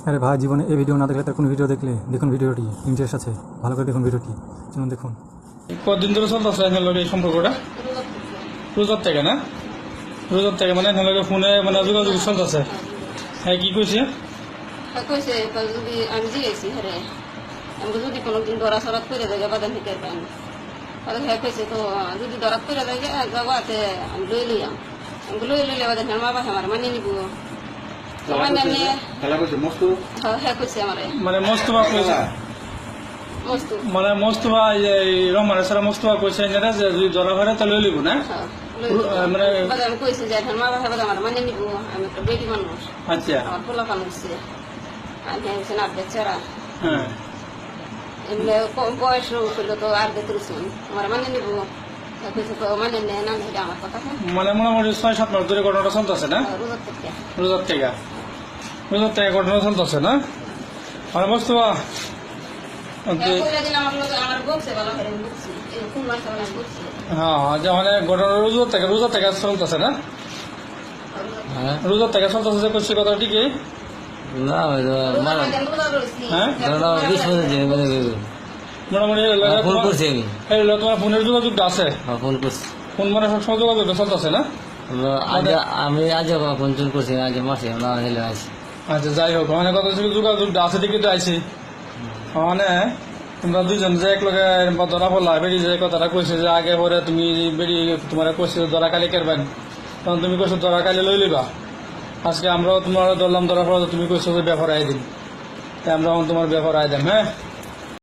আরে ভাই, জীবনে এই ভিডিও না দেখলে তার কোনো ভিডিও দেখলে দেখুন ভিডিওটি ইন্টারেস্ট আছে, ভালো করে দেখুন ভিডিওটি। চলুন দেখুন। কতদিন ধরে চলতেছে এখানে এই সম্পর্কটা? রোজার থেকে না? রোজার থেকে মানে এখানে ফোনে মানে যোগাযোগ চলতেছে। হ্যাঁ, কি কইছে? কইছে যদি আমি জিগেছি হ্যাঁ আমি যদি কোনোদিন দরা সরাত করে দেয় বাদান থেকে পাই তাহলে হ্যাঁ কইছে তো যদি দরাত করে দেয় যাবাতে আমি লই লইয়াম আমি লই লইলে বাদান মা বাবা আমার মানে নিব মানে নিয়ে হ্যাঁ কইছে আমারে মানে মোস্তফা কইছে, মস্তু মানে মোস্তফা এই রহমানের সারা মোস্তফা কইছে যে যদি ধরা হয় তাহলে লই লিব না? মানে বাদান কইছে যে মা বাবা বাদান আমার মানে নিব আমি একটা বেটি মানুষ। আচ্ছা, আমার পোলা কানুছে আমি হচ্ছে না বেচারা হ্যাঁ এমনি বয়স হলো তো আর দেখতেছি আমার মানে নিব কইছে তো মানে নেয় না এটা আমার কথা মানে মোটামুটি 6-7 মাস ধরে ঘটনাটা চলতেছে না? রোজার থেকে রোজার থেকে ঘটনা চলতেছে না? মানে মোস্তফা হ্যাঁ, যে মানে ঘটনা রোজার থেকে চলতেছে না? রোজার থেকে চলতেছে যে করছে কথা ঠিকই। না হ্যাঁ, মোটামুটি ফোন করছি আমি, তোমার ফোনের যোগাযোগটা আছে? ফোন করছি ফোন মানে সবসময় যোগাযোগটা চলতেছে না? আমি আজ ফোন চুন করছি আজ মাসে না হলে আসি। আচ্ছা, যাই হোক, মানে কথা হচ্ছে যোগাযোগটা আছে ঠিকই তো আইসি। মানে তোমরা দুজন যে এক লগে ধরা পড়লা, বেরি যে কথাটা কইছে যে আগে পরে তুমি বেরি তোমার কইছে ধরা কালি কেরবেন, তখন তুমি কইছো ধরা কালি লই লিবা। আজকে আমরাও তোমার ধরলাম, ধরা পড়া তুমি কইছো যে ব্যাপার আই দিন, তাই আমরা তোমার ব্যাপার আই দেন। হ্যাঁ।